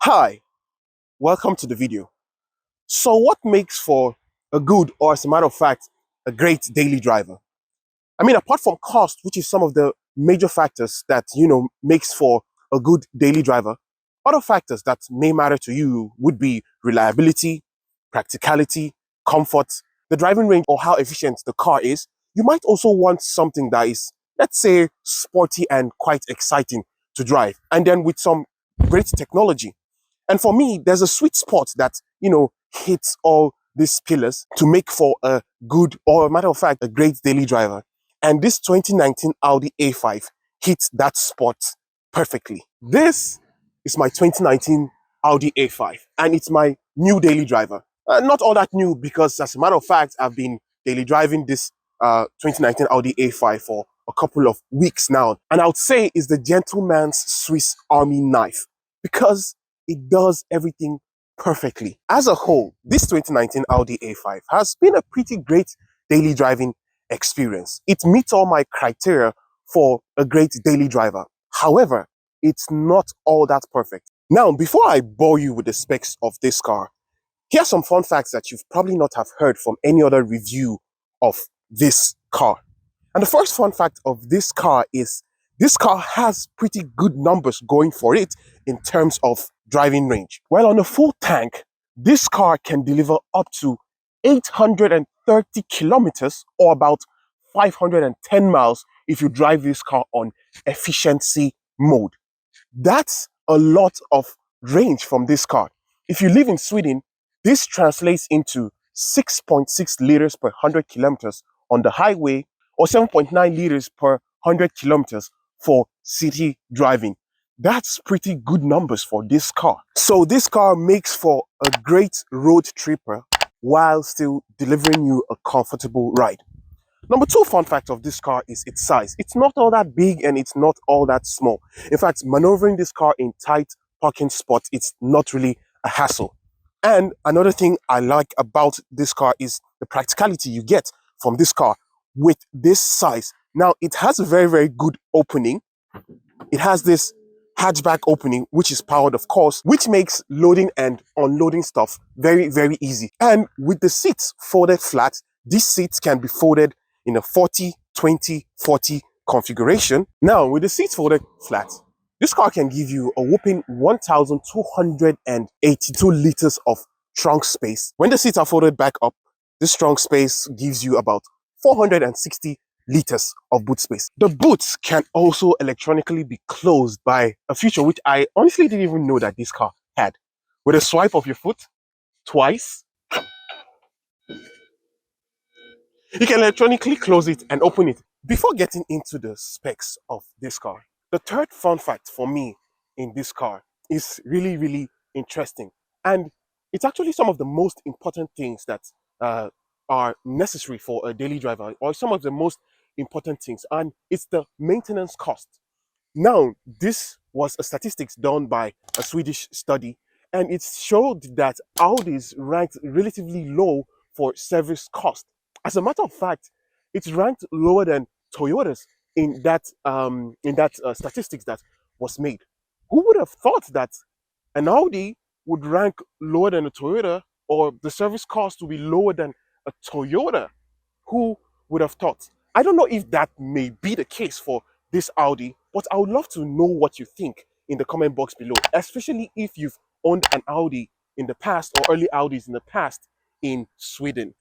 Hi, welcome to the video. So what makes for a good, or as a matter of fact, a great daily driver? I mean, apart from cost, which is some of the major factors that, makes for a good daily driver, other factors that may matter to you would be reliability, practicality, comfort, the driving range, or how efficient the car is. You might also want something that is, let's say, sporty and quite exciting to drive, and then with some great technology. And for me, there's a sweet spot that, hits all these pillars to make for a good, or a matter of fact, a great daily driver. And this 2019 Audi A5 hits that spot perfectly. This is my 2019 Audi A5, and it's my new daily driver. Not all that new, because as a matter of fact, I've been daily driving this 2019 Audi A5 for a couple of weeks now. And I would say it's the gentleman's Swiss Army knife, because it does everything perfectly. As a whole, this 2019 Audi A5 has been a pretty great daily driving experience. It meets all my criteria for a great daily driver. However, it's not all that perfect. Now, before I bore you with the specs of this car, here are some fun facts that you've probably not have heard from any other review of this car. And the first fun fact of this car is this car has pretty good numbers going for it in terms of driving range. Well, on a full tank, this car can deliver up to 830 kilometers, or about 510 miles if you drive this car on efficiency mode. That's a lot of range from this car. If you live in Sweden, this translates into 6.6 liters per 100 kilometers on the highway, or 7.9 liters per 100 kilometers for city driving. That's pretty good numbers for this car. So this car makes for a great road tripper while still delivering you a comfortable ride. Number two fun fact of this car is its size. It's not all that big and it's not all that small. In fact, maneuvering this car in tight parking spots, it's not really a hassle. And another thing I like about this car is the practicality you get from this car with this size. Now, it has a very, very good opening. It has this hatchback opening, which is powered, of course, which makes loading and unloading stuff very, very easy. And with the seats folded flat, these seats can be folded in a 40-20-40 configuration. Now, with the seats folded flat, this car can give you a whopping 1,282 liters of trunk space. When the seats are folded back up, this trunk space gives you about 460 liters of boot space. The boots can also electronically be closed by a feature which I honestly didn't even know that this car had. With a swipe of your foot twice, you can electronically close it and open it. Before getting into the specs of this car, the third fun fact for me in this car is really, really interesting. And it's actually some of the most important things that are necessary for a daily driver, or some of the most important things, and it's the maintenance cost. Now, this was a statistics done by a Swedish study, and it showed that Audi's ranked relatively low for service cost. As a matter of fact, it's ranked lower than Toyota's in that statistics that was made. Who would have thought that an Audi would rank lower than a Toyota, or the service cost would be lower than a Toyota? Who would have thought? I don't know if that may be the case for this Audi, but I would love to know what you think in the comment box below, especially if you've owned an Audi in the past, or early Audis in the past in Sweden.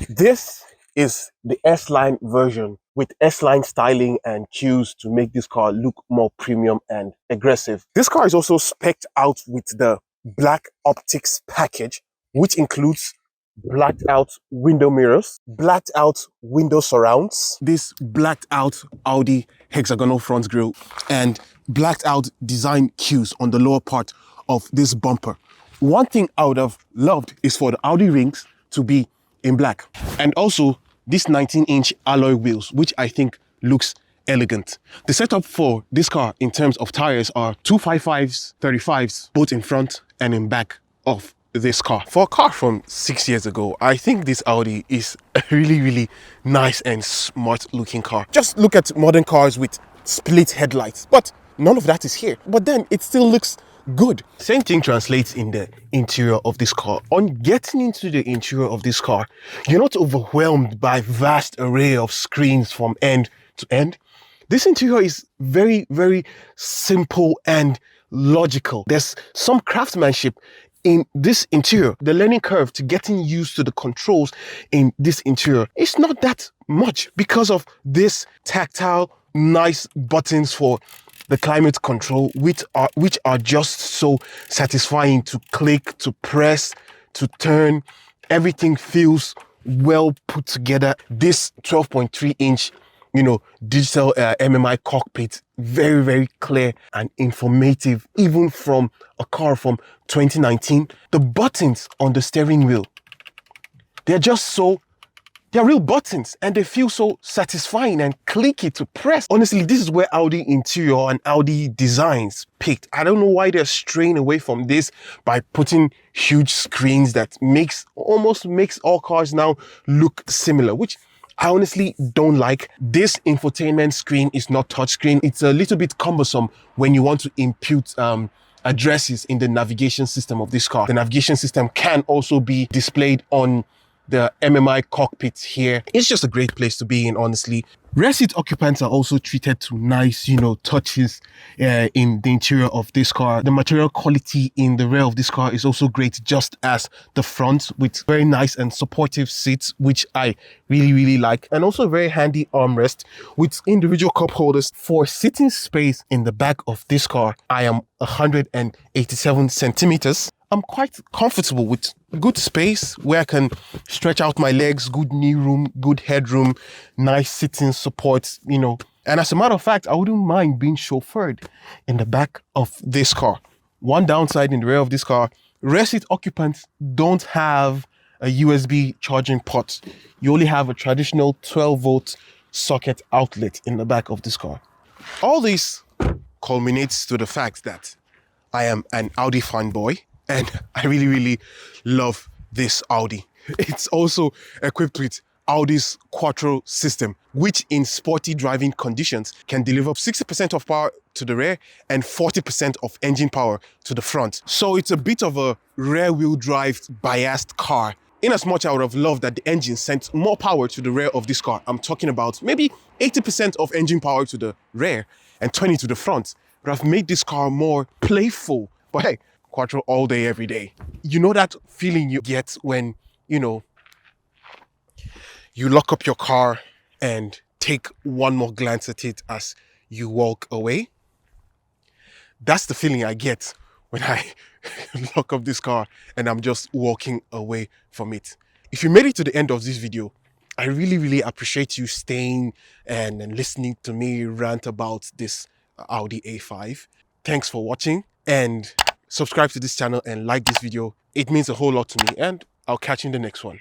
This is the S-Line version with S-Line styling and cues to make this car look more premium and aggressive. This car is also spec'd out with the black optics package, which includes blacked out window mirrors, blacked out window surrounds, this blacked out Audi hexagonal front grille, and blacked out design cues on the lower part of this bumper. One thing I would have loved is for the Audi rings to be in black, and also this 19-inch alloy wheels, which I think looks elegant. The setup for this car in terms of tires are 255s, 35s, both in front and in back of this car. For a car from 6 years ago, I think this Audi is a really, really nice and smart looking car. Just look at modern cars with split headlights, but none of that is here. But then it still looks good. Same thing translates in the interior of this car. On getting into the interior of this car, you're not overwhelmed by vast array of screens from end to end. This interior is very, very simple and logical. There's some craftsmanship in this interior. The learning curve to getting used to the controls in this interior is not that much because of this tactile, nice buttons for the climate control, which are just so satisfying to click, to press, to turn. Everything feels well put together. This 12.3-inch digital MMI cockpit, very, very clear and informative, even from a car from 2019. The buttons on the steering wheel, they're real buttons and they feel so satisfying and clicky to press. Honestly, this is where Audi interior and Audi designs picked. I don't know why they're straying away from this by putting huge screens that almost makes all cars now look similar, which I honestly don't like. This infotainment screen is not touchscreen. It's a little bit cumbersome when you want to input addresses in the navigation system of this car. The navigation system can also be displayed on the MMI cockpit here. It's just a great place to be in, honestly. Rear seat occupants are also treated to nice, touches in the interior of this car. The material quality in the rear of this car is also great, just as the front, with very nice and supportive seats, which I really, really like. And also a very handy armrest with individual cup holders for sitting space in the back of this car. I am 187 centimeters. I'm quite comfortable with good space where I can stretch out my legs, good knee room, good headroom, nice sitting support, And as a matter of fact, I wouldn't mind being chauffeured in the back of this car. One downside in the rear of this car, rear seat occupants don't have a USB charging port. You only have a traditional 12-volt socket outlet in the back of this car. All this culminates to the fact that I am an Audi fanboy. And I really, really love this Audi. It's also equipped with Audi's Quattro system, which in sporty driving conditions can deliver 60% of power to the rear and 40% of engine power to the front. So it's a bit of a rear-wheel drive biased car. In as much I would have loved that the engine sent more power to the rear of this car. I'm talking about maybe 80% of engine power to the rear and 20% to the front. But I've made this car more playful. But hey, Quattro all day, every day. You know that feeling you get when, you lock up your car and take one more glance at it as you walk away? That's the feeling I get when I lock up this car and I'm just walking away from it. If you made it to the end of this video, I really, really appreciate you staying and listening to me rant about this Audi A5. Thanks for watching, and subscribe to this channel and like this video. It means a whole lot to me, and I'll catch you in the next one.